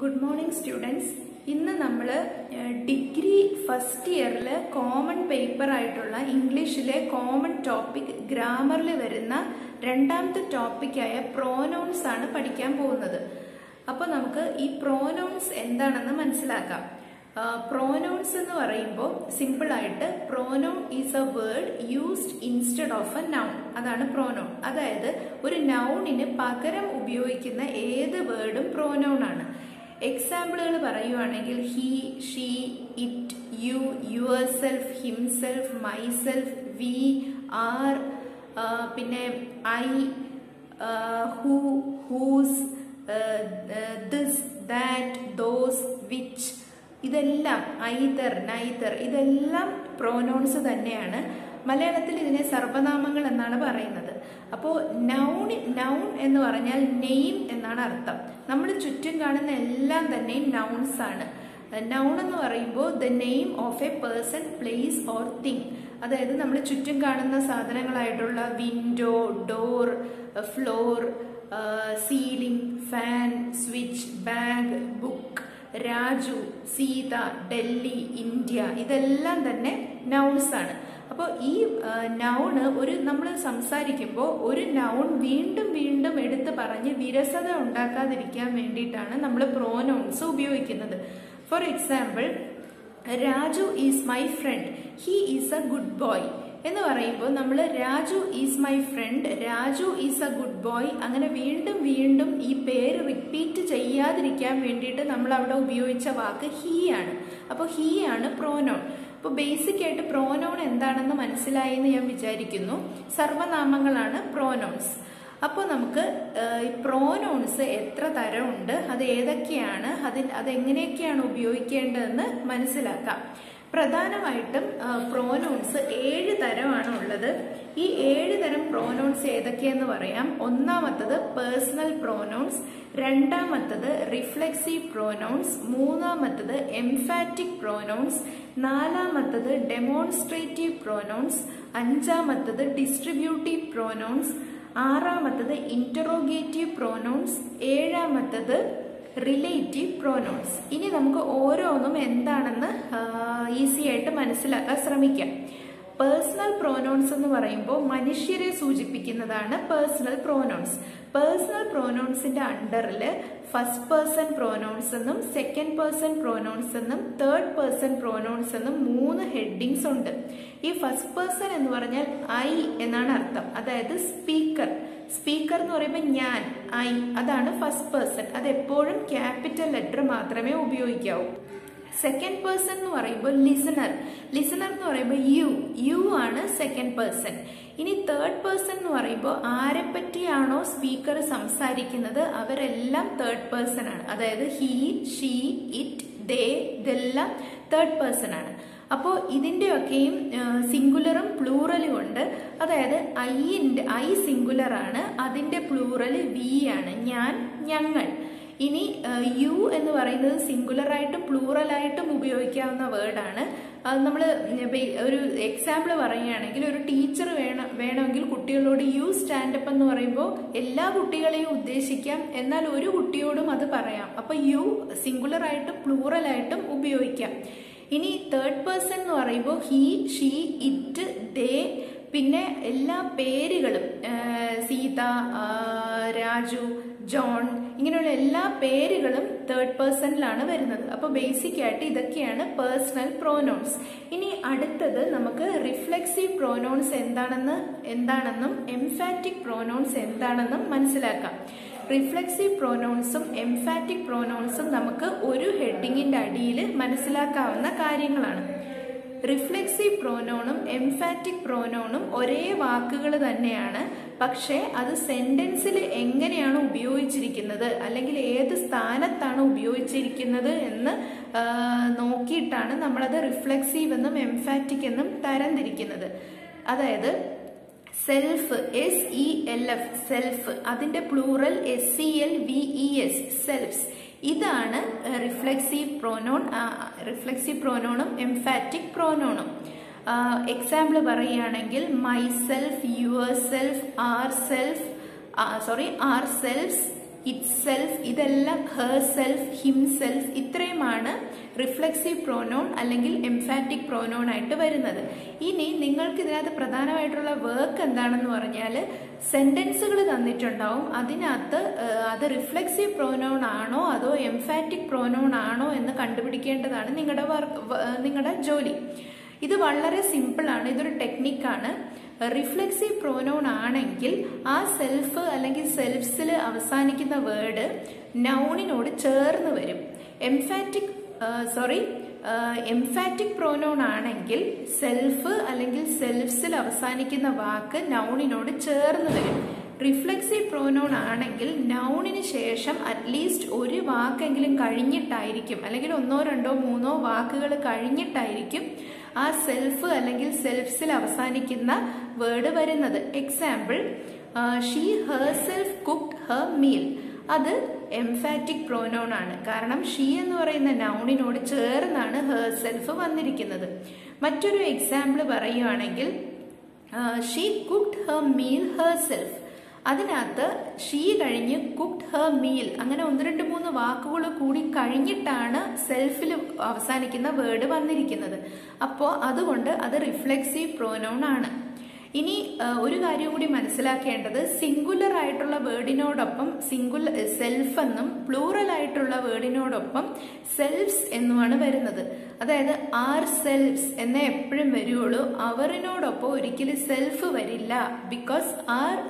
Good morning students. ഇന്ന് നമ്മൾ degree first ഇയറിൽ കോമൺ പേപ്പർ ആയിട്ടുള്ള ഇംഗ്ലീഷിലെ കോമൺ ടോപ്പിക് ഗ്രാമറിൽ വരുന്ന രണ്ടാമത്തെ ടോപ്പിക്കായ പ്രോനൗൺസ് ആണ് പഠിക്കാൻ പോകുന്നത്. അപ്പോൾ നമുക്ക് ഈ പ്രോനൗൺസ് എന്താണെന്ന് മനസ്സിലാക്കാം. പ്രോനൗൺസ് എന്ന് പറയുമ്പോൾ സിമ്പിൾ ആയിട്ട് pronoun is A word used instead of A noun. അതാണ് പ്രോനൗൺ. അതായത് ഒരു നൗണിന് പകരം ഉപയോഗിക്കുന്ന ഏത് വേർഡും പ്രോനൗൺ ആണ്. എക്സാമ്പിളുകൾ പറയുവാണെങ്കിൽ he, she, it, you, yourself, himself, myself, we, our, പിന്നെ I, who, whose, this, that, those, which, ഇതെല്ലാം ഐദർ, നൈദർ, ഇതെല്ലാം പ്രോനൗൺസ് തന്നെയാണ്. മലയാളത്തിൽ ഇതിനെ സർവനാമങ്ങൾ എന്നാണ് പറയുന്നത്. അപ്പോൾ നൗൺ എന്ന് പറഞ്ഞാൽ നെയിം എന്നാണ് അർത്ഥം. നമ്മൾ ചുറ്റും കാണുന്ന എല്ലാം തന്നെ നൗൺസ് ആണ്. നൗൺ എന്ന് പറയുമ്പോൾ the name of a person, place or thing. അതായത് നമ്മൾ ചുറ്റും കാണുന്ന സാധനങ്ങളായിട്ടുള്ള window, door, floor, ceiling, fan, switch, bag, book, Raju, Sita, Delhi, India, ഇതെല്ലാം തന്നെ നൗൺസ് ആണ്. അപ്പോൾ ഈ നൗണ് നമ്മൾ സംസാരിക്കുമ്പോൾ ഒരു നൗൺ വീണ്ടും വീണ്ടും എടുത്ത് പറഞ്ഞ് വിരസത ഉണ്ടാക്കാതിരിക്കാൻ വേണ്ടിയിട്ടാണ് നമ്മൾ പ്രോനൗൺസ് ഉപയോഗിക്കുന്നത്. For example, Raju is my friend, he is A good boy എന്ന് പറയുമ്പോൾ നമ്മൾ Raju is my friend, Raju is A good boy, അങ്ങനെ വീണ്ടും വീണ്ടും ഈ പേര് റിപ്പീറ്റ് ചെയ്യാതിരിക്കാൻ വേണ്ടിയിട്ട് നമ്മൾ അവിടെ ഉപയോഗിച്ച വാക്ക് ഹീ ആണ്. അപ്പോൾ ഹീ ആണ് പ്രോനൗൺ. അപ്പോൾ ബേസിക് ആയിട്ട് പ്രോനൗൺ എന്താണെന്ന് മനസ്സിലായി എന്ന് ഞാൻ വിചാരിക്കുന്നു. സർവനാമങ്ങളാണ് പ്രോനൗൺസ്. അപ്പോൾ നമുക്ക് പ്രോനൗൺസ് എത്ര തരമുണ്ട്, അത് ഏതൊക്കെയാണ്, അതെങ്ങനെയൊക്കെയാണ് ഉപയോഗിക്കേണ്ടതെന്ന് മനസ്സിലാക്കാം. പ്രധാനമായിട്ടും പ്രോനൗൺസ് 7 തരമാണ് ഉള്ളത്. ഈ 7 തരം പ്രോനൗൺസ് ഏതൊക്കെയെന്ന് പറയാം. ഒന്നാമത്തത് പേഴ്സണൽ പ്രോനൗൺസ്, രണ്ടാമത്തത് റിഫ്ലെക്സീവ് പ്രോനൗൺസ്, മൂന്നാമത്തത് എംഫാറ്റിക് പ്രോനൗൺസ്, നാലാമത്തത് ഡെമോൺസ്ട്രേറ്റീവ് പ്രോനൗൺസ്, അഞ്ചാമത്തത് ഡിസ്ട്രിബ്യൂട്ടീവ് പ്രോനൗൺസ്, ആറാമത്തത് ഇന്ററോഗേറ്റീവ് പ്രോനൗൺസ്, ഏഴാമത്തത് റിലേറ്റീവ് പ്രോനൗൺസ്. ഇനി നമുക്ക് ഓരോന്നും എന്താണെന്ന് ഈസി ആയിട്ട് മനസ്സിലാക്കാൻ ശ്രമിക്കാം. പേഴ്സണൽ പ്രോനൗൺസ് എന്ന് പറയുമ്പോൾ മനുഷ്യരെ സൂചിപ്പിക്കുന്നതാണ് പേഴ്സണൽ പ്രോനൗൺസ്. പേഴ്സണൽ പ്രോനൗൺസിന്റെ അണ്ടറിൽ ഫസ്റ്റ് പേഴ്സൺ പ്രോനൗൺസ് എന്നും സെക്കൻഡ് പേഴ്സൺ പ്രോനൗൺസ് എന്നും തേർഡ് പേഴ്സൺ പ്രോനൗൺസ് എന്നും 3 ഹെഡിങ്സ് ഉണ്ട്. ഈ ഫസ്റ്റ് പേഴ്സൺ എന്ന് പറഞ്ഞാൽ ഐ എന്നാണ് അർത്ഥം. അതായത് സ്പീക്കർ എന്ന് പറയുമ്പോൾ ഞാൻ, ഐ, അതാണ് ഫസ്റ്റ് പേഴ്സൺ. അത് എപ്പോഴും ക്യാപിറ്റൽ ലെറ്റർ മാത്രമേ ഉപയോഗിക്കാവൂ. സെക്കൻഡ് പേഴ്സൺ എന്ന് പറയുമ്പോൾ ലിസണർ എന്ന് പറയുമ്പോൾ യു ആണ് സെക്കൻഡ് പേഴ്സൺ. ഇനി തേർഡ് പേഴ്സൺ എന്ന് പറയുമ്പോൾ ആരെ പറ്റിയാണോ സ്പീക്കർ സംസാരിക്കുന്നത് അവരെല്ലാം തേർഡ് പേഴ്സൺ ആണ്. അതായത് ഹി, ഷീ, ഇറ്റ്, ദേ, ഇതെല്ലാം തേർഡ് പേഴ്സൺ ആണ്. അപ്പോൾ ഇതിൻ്റെയൊക്കെയും സിംഗുലറും പ്ലൂറലും ഉണ്ട്. അതായത് ഐ സിംഗുലർ ആണ്, അതിൻ്റെ പ്ലൂറൽ വി ആണ്, ഞാൻ, ഞങ്ങൾ. ഇനി യു എന്ന് പറയുന്നത് സിംഗുലറായിട്ടും പ്ലൂറലായിട്ടും ഉപയോഗിക്കാവുന്ന വേർഡാണ്. അത് നമ്മൾ ഒരു എക്സാമ്പിൾ പറയുകയാണെങ്കിൽ ഒരു ടീച്ചർ വേണമെങ്കിൽ കുട്ടികളോട് യു സ്റ്റാൻഡപ്പ് എന്ന് പറയുമ്പോൾ എല്ലാ കുട്ടികളെയും ഉദ്ദേശിക്കാം, എന്നാൽ ഒരു കുട്ടിയോടും അത് പറയാം. അപ്പോൾ യു സിംഗുലറായിട്ടും പ്ലൂറലായിട്ടും ഉപയോഗിക്കാം. ഇനി തേർഡ് പേഴ്സൺ എന്ന് പറയുമ്പോൾ ഹി, ഷീ, ഇറ്റ്, ദേ, പിന്നെ എല്ലാ പേരുകളും സീത, രാജു, ജോൺ, ഇങ്ങനെയുള്ള എല്ലാ പേരുകളും തേർഡ് പേഴ്സണിലാണ് വരുന്നത്. അപ്പോൾ ബേസിക് ആയിട്ട് ഇതൊക്കെയാണ് പേഴ്സണൽ പ്രോനൗൺസ്. ഇനി അടുത്തത് നമുക്ക് റിഫ്ലെക്സീവ് പ്രോനൗൺസ് എന്താണെന്നും എംഫാറ്റിക് പ്രോനൗൺസ് എന്താണെന്നും മനസ്സിലാക്കാം. റിഫ്ലെക്സീവ് പ്രോനൗൺസും എംഫാറ്റിക് പ്രോനൗൺസും നമുക്ക് ഒരു ഹെഡിങ്ങിന്റെ അടിയിൽ മനസ്സിലാക്കാവുന്ന കാര്യങ്ങളാണ്. റിഫ്ലെക്സീവ് പ്രോനൗണും എംഫാറ്റിക് പ്രോനൗണും ഒരേ വാക്കുകൾ തന്നെയാണ്. പക്ഷേ അത് സെന്റൻസിൽ എങ്ങനെയാണ് ഉപയോഗിച്ചിരിക്കുന്നത് അല്ലെങ്കിൽ ഏത് സ്ഥാനത്താണ് ഉപയോഗിച്ചിരിക്കുന്നത് എന്ന് നോക്കിയിട്ടാണ് നമ്മളത് റിഫ്ലെക്സീവ് എന്നും എംഫാറ്റിക് എന്നും തരംതിരിക്കുന്നത്. അതായത് സെൽഫ്, SELF, സെൽഫ്, അതിന്റെ പ്ലൂറൽ SELVES, സെൽഫ്സ്. ഇതാണ് റിഫ്ലെക്സീവ് പ്രോനൗണും എംഫാറ്റിക് പ്രോനൗണും. എക്സാമ്പിൾ പറയുകയാണെങ്കിൽ my self, your self, our self, our selfs, itself, ഇതെല്ലാം herself, himself, ഇത്രയുമാണ് റിഫ്ലെക്സീവ് പ്രോനൗൺ അല്ലെങ്കിൽ എംഫാറ്റിക് പ്രോനൗൺ ആയിട്ട് വരുന്നത്. ഇനി നിങ്ങൾക്ക് ഇതിനകത്ത് പ്രധാനമായിട്ടുള്ള വർക്ക് എന്താണെന്ന് പറഞ്ഞാൽ സെന്റൻസുകൾ തന്നിട്ടുണ്ടാവും. അതിനകത്ത് അത് റിഫ്ലെക്സീവ് പ്രോനൗൺ ആണോ അതോ എംഫാറ്റിക് പ്രോനൗൺ ആണോ എന്ന് കണ്ടുപിടിക്കേണ്ടതാണ് നിങ്ങളുടെ ജോലി. ഇത് വളരെ സിമ്പിൾ ആണ്, ഇതൊരു ടെക്നിക്കാണ്. റിഫ്ലെക്സീവ് പ്രോനൗൺ ആണെങ്കിൽ ആ സെൽഫ് അല്ലെങ്കിൽ സെൽഫ്സിൽ അവസാനിക്കുന്ന വേർഡ് നൗണിനോട് ചേർന്ന് വരും. എംഫാറ്റിക് പ്രോനൗൺ ആണെങ്കിൽ സെൽഫ് അല്ലെങ്കിൽ സെൽഫ്സിൽ അവസാനിക്കുന്ന വാക്ക് നൗണിനോട് ചേർന്ന് വരും. റിഫ്ലെക്സീവ് പ്രോനൗൺ ആണെങ്കിൽ നൗണിന് ശേഷം അറ്റ്ലീസ്റ്റ് ഒരു വാക്കെങ്കിലും കഴിഞ്ഞിട്ടായിരിക്കും, അല്ലെങ്കിൽ 1, 2, 3 വാക്കുകൾ കഴിഞ്ഞിട്ടായിരിക്കും ആ സെൽഫ് അല്ലെങ്കിൽ സെൽഫ്സിൽ അവസാനിക്കുന്ന വേർഡ് വരുന്നത്. Example, she herself cooked her meal. അത് എംഫാറ്റിക് പ്രോനൗൺ ആണ്, കാരണം ഷീ എന്ന് പറയുന്ന നൗണിനോട് ചേർന്നാണ് ഹെർസെൽഫ് വന്നിരിക്കുന്നത്. മറ്റൊരു എക്സാമ്പിൾ പറയുകയാണെങ്കിൽ, she cooked her meal herself. അതിനകത്ത് ഷീ കഴിഞ്ഞ് കുക്ക്ഡ് ഹെർ മീൽ, അങ്ങനെ 1, 2, 3 വാക്കുകൾ കൂടി കഴിഞ്ഞിട്ടാണ് സെൽഫിൽ അവസാനിക്കുന്ന വേർഡ് വന്നിരിക്കുന്നത്. അപ്പോൾ അതുകൊണ്ട് അത് റിഫ്ലെക്സീവ് പ്രോനൗൺ ആണ്. ഇനി ഒരു കാര്യം കൂടി മനസ്സിലാക്കേണ്ടത്, സിംഗുലർ ആയിട്ടുള്ള വേർഡിനോടൊപ്പം സെൽഫ് എന്നും പ്ലൂറൽ ആയിട്ടുള്ള വേർഡിനോടൊപ്പം സെൽഫ്സ് എന്നുമാണ് വരുന്നത്. അതായത് ആർ സെൽഫ്സ് എന്നേ എപ്പോഴും വരുള്ളൂ, അവരിനോടൊപ്പം ഒരിക്കലും സെൽഫ് വരില്ല. Because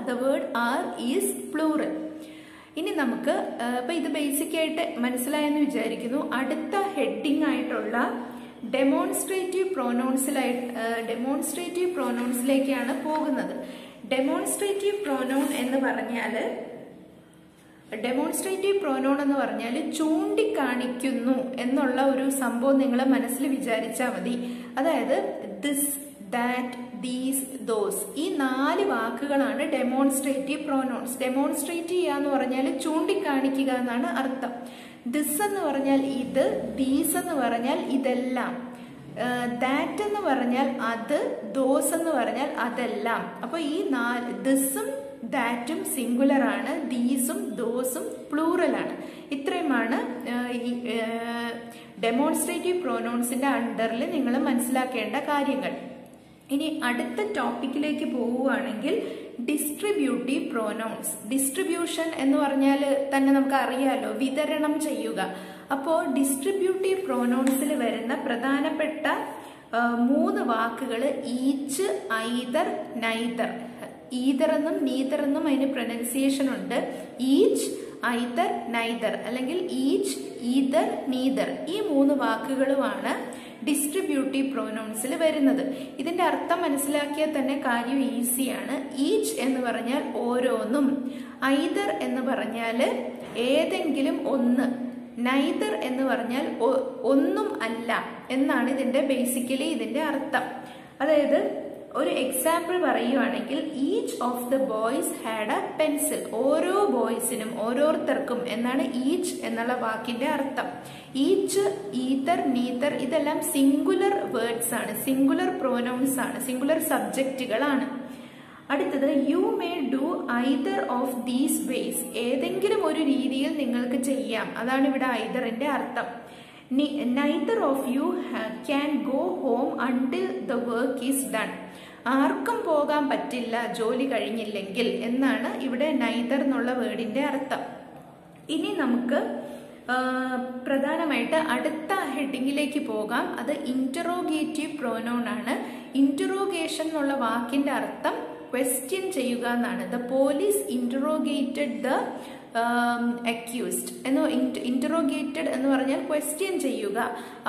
the word our is plural. ഇനി നമുക്ക് ഇപ്പൊ ഇത് ബേസിക് ആയിട്ട് മനസ്സിലായെന്ന് വിചാരിക്കുന്നു. അടുത്ത ഹെഡിങ് ആയിട്ടുള്ള ഡെമോൺസ്ട്രേറ്റീവ് പ്രോനൗൺസിലേക്കാണ് പോകുന്നത്. ഡെമോൺസ്ട്രേറ്റീവ് പ്രോനൗൺ എന്ന് പറഞ്ഞാൽ ചൂണ്ടിക്കാണിക്കുന്നു എന്നുള്ള ഒരു സംഭവം നിങ്ങൾ മനസ്സിൽ വിചാരിച്ചാൽ മതി. അതായത് ദിസ്, ദാറ്റ്, ദീസ്, ദോസ്, ഈ 4 വാക്കുകളാണ് ഡെമോൺസ്ട്രേറ്റീവ് പ്രോനൗൺസ്. ഡെമോൺസ്ട്രേറ്റ് ചെയ്യുക എന്ന് പറഞ്ഞാൽ ചൂണ്ടിക്കാണിക്കുക എന്നാണ് അർത്ഥം. ദിസ് എന്ന് പറഞ്ഞാൽ ഇത്, ദീസ് എന്ന് പറഞ്ഞാൽ ഇതെല്ലാം, ദാറ്റ് എന്ന് പറഞ്ഞാൽ അത്, ദോസ് എന്ന് പറഞ്ഞാൽ അതെല്ലാം. അപ്പൊ ഈ ദിസും ദാറ്റും സിംഗുലർ ആണ്, ദീസും ദോസും പ്ലൂറൽ ആണ്. ഇത്രയുമാണ് ഡെമോൺസ്ട്രേറ്റീവ് പ്രോനൗൺസിന്റെ അണ്ടറിൽ നിങ്ങൾ മനസ്സിലാക്കേണ്ട കാര്യങ്ങൾ. ഇനി അടുത്ത ടോപ്പിക്കിലേക്ക് പോവുകയാണെങ്കിൽ ഡിസ്ട്രിബ്യൂട്ടീവ് പ്രോനൗൺസ്. ഡിസ്ട്രിബ്യൂഷൻ എന്ന് പറഞ്ഞാൽ തന്നെ നമുക്ക് അറിയാലോ, വിതരണം ചെയ്യുക. അപ്പോൾ ഡിസ്ട്രിബ്യൂട്ടീവ് പ്രോനൗൺസിൽ വരുന്ന പ്രധാനപ്പെട്ട 3 വാക്കുകൾ ഈച്ച്, ഐദർ, നൈദർ. ഈദർ എന്നും നീദർ എന്നും അതിന് പ്രൊനൗൺസിയേഷൻ ഉണ്ട്. ഈച്ച്, ഐദർ, നൈദർ, അല്ലെങ്കിൽ ഈച്ച്, ഈദർ, നീദർ, ഈ 3 വാക്കുകളുമാണ് ഡിസ്ട്രിബ്യൂട്ടീവ് പ്രോനൗൺസിൽ വരുന്നത്. ഇതിന്റെ അർത്ഥം മനസ്സിലാക്കിയാൽ തന്നെ കാര്യം ഈസിയാണ്. ഈച്ച് എന്ന് പറഞ്ഞാൽ ഓരോന്നും, ഐദർ എന്ന് പറഞ്ഞാൽ ഏതെങ്കിലും ഒന്ന്, നൈദർ എന്ന് പറഞ്ഞാൽ ഒന്നും അല്ല എന്നാണ് ബേസിക്കലി ഇതിന്റെ അർത്ഥം. അതായത് ഒരു എക്സാമ്പിൾ പറയുവാണെങ്കിൽ, each of the boys had a pencil. ഓരോ ബോയ്സിനും, ഓരോരുത്തർക്കും എന്നാണ് ഈച്ച് എന്നുള്ള വാക്കിന്റെ അർത്ഥം. ഈച്ച്, ഈതർ, നീതർ ഇതെല്ലാം സിംഗുലർ വേർഡ്സ് ആണ്, സിംഗുലർ പ്രോനൗൺസ് ആണ്, സിംഗുലർ സബ്ജക്റ്റുകളാണ്. അടുത്തത്, you may do either of these ways. ഏതെങ്കിലും ഒരു രീതിയിൽ നിങ്ങൾക്ക് ചെയ്യാം, അതാണ് ഇവിടെ ഐദറിന്റെ അർത്ഥം. Neither of you can go home until the work is done. ആർക്കും പോകാൻ പറ്റില്ല ജോലി കഴിഞ്ഞില്ലെങ്കിൽ എന്നാണ് ഇവിടെ നൈദർ എന്നുള്ള വേർഡിന്റെ അർത്ഥം. ഇനി നമുക്ക് പ്രധാനമായിട്ട് അടുത്ത ഹെഡിങ്ങിലേക്ക് പോകാം. അത് ഇന്ററോഗേറ്റീവ് പ്രോനൗൺ ആണ്. ഇന്ററോഗേഷൻ എന്നുള്ള വാക്കിന്റെ അർത്ഥം ക്വസ്റ്റ്യൻ ചെയ്യുക എന്നാണ്. ദ പോലീസ് ഇന്ററോഗേറ്റഡ് ദ അക്യൂസ്ഡ് ഇന്ററോഗേറ്റഡ് എന്ന് പറഞ്ഞാൽ ക്വസ്റ്റ്യൻ ചെയ്യുക.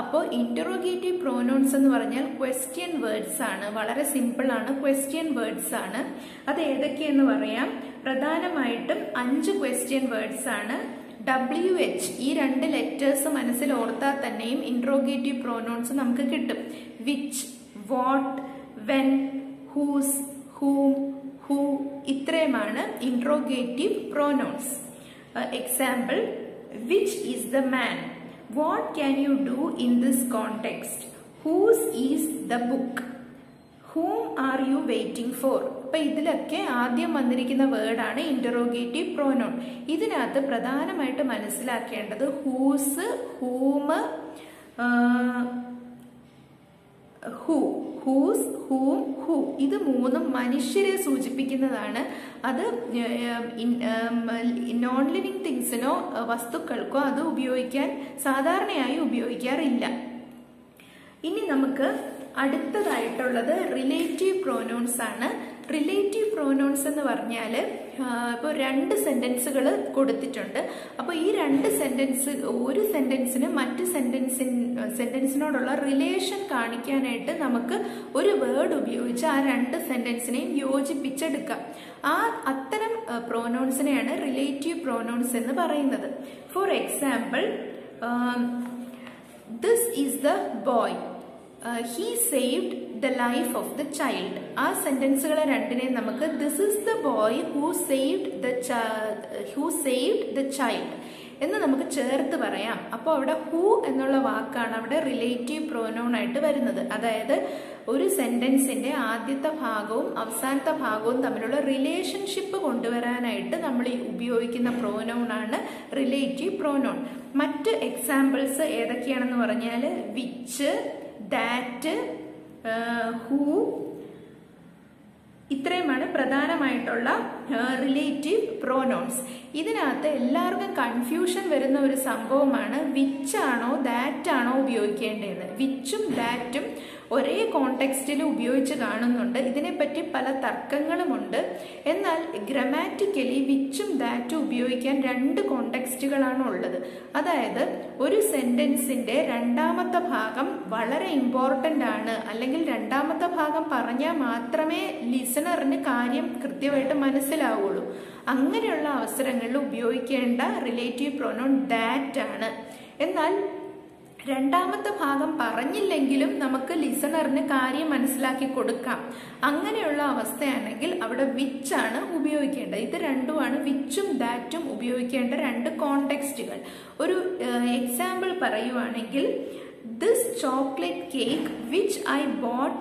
അപ്പോൾ ഇന്ററോഗേറ്റീവ് പ്രോനൗൺസ് എന്ന് പറഞ്ഞാൽ ക്വസ്റ്റ്യൻ വേർഡ്സ് ആണ്. വളരെ സിമ്പിൾ ആണ്, ക്വസ്റ്റ്യൻ വേർഡ്സ് ആണ്. അത് ഏതൊക്കെയെന്ന് പറയാം. പ്രധാനമായിട്ടും 5 ക്വസ്റ്റ്യൻ വേർഡ്സ് ആണ്. WH ഈ 2 ലെറ്റേഴ്സ് മനസ്സിൽ ഓർത്താൽ തന്നെയും ഇന്ററോഗേറ്റീവ് പ്രോനൗൺസ് നമുക്ക് കിട്ടും. Which, what, when, whose, whom, who ഇത്രയുമാണ് interrogative pronouns. Example, which is the man? What can you do in this context? Whose is the book? Whom are you waiting for? അപ്പൊ ഇതിലൊക്കെ ആദ്യം വന്നിരിക്കുന്ന വേർഡാണ് interrogative pronoun. ഇതിനകത്ത് പ്രധാനമായിട്ട് മനസ്സിലാക്കേണ്ടത് whose, ഹൂം, whose, ഹൂം, who ഇത് മൂന്നും മനുഷ്യരെ സൂചിപ്പിക്കുന്നതാണ്. അത് നോൺ ലിവിങ് തിങ്സിനോ വസ്തുക്കൾക്കോ അത് സാധാരണയായി ഉപയോഗിക്കാറില്ല. ഇനി നമുക്ക് അടുത്തതായിട്ടുള്ളത് റിലേറ്റീവ് പ്രോനൗൺസ് ആണ്. റിലേറ്റീവ് പ്രോനൗൺസ് എന്ന് പറഞ്ഞാൽ ഇപ്പോൾ 2 സെന്റൻസുകൾ കൊടുത്തിട്ടുണ്ട്. അപ്പോൾ ഈ 2 ഒരു സെന്റൻസിന് മറ്റ് സെന്റൻസിനോടുള്ള റിലേഷൻ കാണിക്കാനായിട്ട് നമുക്ക് ഒരു വേർഡ് ഉപയോഗിച്ച് ആ 2 സെന്റൻസിനെയും യോജിപ്പിച്ചെടുക്കാം. അത്തരം പ്രോനൗൺസിനെയാണ് റിലേറ്റീവ് പ്രോനൗൺസ് എന്ന് പറയുന്നത്. For example, this is the boy, he saved the life of the child. ആ സെന്റൻസുകളെ രണ്ടിനെയും നമുക്ക് this is the boy who saved the child എന്ന് നമുക്ക് ചേർത്ത് പറയാം. അപ്പോൾ അവിടെ ഹൂ എന്നുള്ള വാക്കാണ് അവിടെ റിലേറ്റീവ് പ്രോനൗൺ ആയിട്ട് വരുന്നത്. അതായത് ഒരു സെന്റൻസിന്റെ ആദ്യത്തെ ഭാഗവും അവസാനത്തെ ഭാഗവും തമ്മിലുള്ള റിലേഷൻഷിപ്പ് കൊണ്ടുവരാനായിട്ട് നമ്മൾ ഉപയോഗിക്കുന്ന പ്രോനൗൺ ആണ് റിലേറ്റീവ് പ്രോനൗൺ. മറ്റ് എക്സാമ്പിൾസ് ഏതൊക്കെയാണെന്ന് പറഞ്ഞാൽ വിച്ച്, ദാറ്റ്, ഹൂ ഇത്രയുമാണ് പ്രധാനമായിട്ടുള്ള റിലേറ്റീവ് പ്രോനൗൺസ്. ഇതിനകത്ത് എല്ലാവർക്കും കൺഫ്യൂഷൻ വരുന്ന ഒരു സംഭവമാണ് വിച്ച് ആണോ ദാറ്റ് ആണോ ഉപയോഗിക്കേണ്ടത്. വിച്ചും ദാറ്റും ഒരേ കോണ്ടെക്സ്റ്റിൽ ഉപയോഗിച്ച് കാണുന്നുണ്ട്. ഇതിനെപ്പറ്റി പല തർക്കങ്ങളുമുണ്ട്. എന്നാൽ ഗ്രാമാറ്റിക്കലി വിച്ചും ദാറ്റും ഉപയോഗിക്കാൻ 2 കോണ്ടെക്സ്റ്റുകളാണ് ഉള്ളത്. അതായത് ഒരു സെന്റൻസിന്റെ രണ്ടാമത്തെ ഭാഗം വളരെ ഇമ്പോർട്ടന്റ് ആണ്, അല്ലെങ്കിൽ രണ്ടാമത്തെ ഭാഗം പറഞ്ഞാൽ മാത്രമേ ലിസണറിന് കാര്യം കൃത്യമായിട്ട് മനസ്സിലാവുള്ളൂ. അങ്ങനെയുള്ള അവസരങ്ങളിൽ ഉപയോഗിക്കേണ്ട റിലേറ്റീവ് പ്രോനൗൺ ദാറ്റ് ആണ്. എന്നാൽ രണ്ടാമത്തെ ഭാഗം പറഞ്ഞില്ലെങ്കിലും നമുക്ക് ലിസണറിന് കാര്യം മനസ്സിലാക്കി കൊടുക്കാം. അങ്ങനെയുള്ള അവസ്ഥയാണെങ്കിൽ അവിടെ വിച്ച് ആണ് ഉപയോഗിക്കേണ്ടത്. ഇത് രണ്ടുമാണ് വിച്ചും ദാറ്റും ഉപയോഗിക്കേണ്ട 2 കോണ്ടെക്സ്റ്റുകൾ. ഒരു എക്സാമ്പിൾ പറയുവാണെങ്കിൽ, this chocolate cake which I bought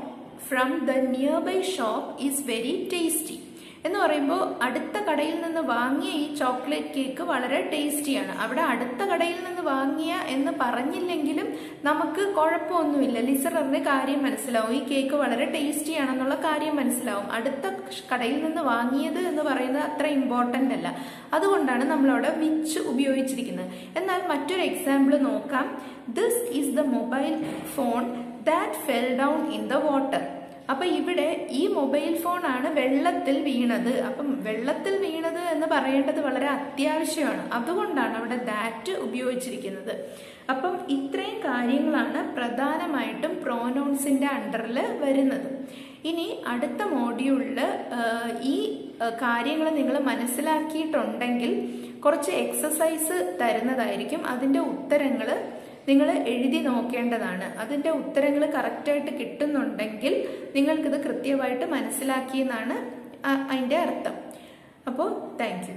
from the nearby shop is very tasty എന്ന് പറയുമ്പോൾ അടുത്ത കടയിൽ നിന്ന് വാങ്ങിയ ഈ ചോക്ലേറ്റ് കേക്ക് വളരെ ടേസ്റ്റിയാണ്. അവിടെ അടുത്ത കടയിൽ നിന്ന് വാങ്ങിയ എന്ന് പറഞ്ഞില്ലെങ്കിലും നമുക്ക് കുഴപ്പമൊന്നുമില്ല, ലിസണറിന് കാര്യം മനസ്സിലാവും, ഈ കേക്ക് വളരെ ടേസ്റ്റിയാണെന്നുള്ള കാര്യം മനസ്സിലാവും. അടുത്ത കടയിൽ നിന്ന് വാങ്ങിയത് എന്ന് പറയുന്നത് അത്ര ഇമ്പോർട്ടന്റ് അല്ല. അതുകൊണ്ടാണ് നമ്മളവിടെ വിച്ച് ഉപയോഗിച്ചിരിക്കുന്നത്. എന്നാൽ മറ്റൊരു എക്സാമ്പിൾ നോക്കാം. This is the mobile phone that fell down in the water. അപ്പൊ ഇവിടെ ഈ മൊബൈൽ ഫോൺ ആണ് വെള്ളത്തിൽ വീണത്. അപ്പം വെള്ളത്തിൽ വീണത് എന്ന് പറയേണ്ടത് വളരെ അത്യാവശ്യമാണ്. അതുകൊണ്ടാണ് അവിടെ ദാറ്റ് ഉപയോഗിച്ചിരിക്കുന്നത്. അപ്പം ഇത്രയും കാര്യങ്ങളാണ് പ്രധാനമായിട്ടും പ്രോനൗൺസിന്റെ അണ്ടറിൽ വരുന്നത്. ഇനി അടുത്ത മോഡ്യൂളിൽ ഈ കാര്യങ്ങൾ നിങ്ങൾ മനസ്സിലാക്കിയിട്ടുണ്ടെങ്കിൽ കുറച്ച് എക്സസൈസ് തരുന്നതായിരിക്കും. അതിന്റെ ഉത്തരങ്ങൾ നിങ്ങൾ എഴുതി നോക്കേണ്ടതാണ്. അതിന്റെ ഉത്തരങ്ങൾ കറക്റ്റായിട്ട് കിട്ടുന്നുണ്ടെങ്കിൽ നിങ്ങൾക്കിത് കൃത്യമായിട്ട് മനസ്സിലാക്കിയെന്നാണ് അതിന്റെ അർത്ഥം. അപ്പോൾ താങ്ക് യു.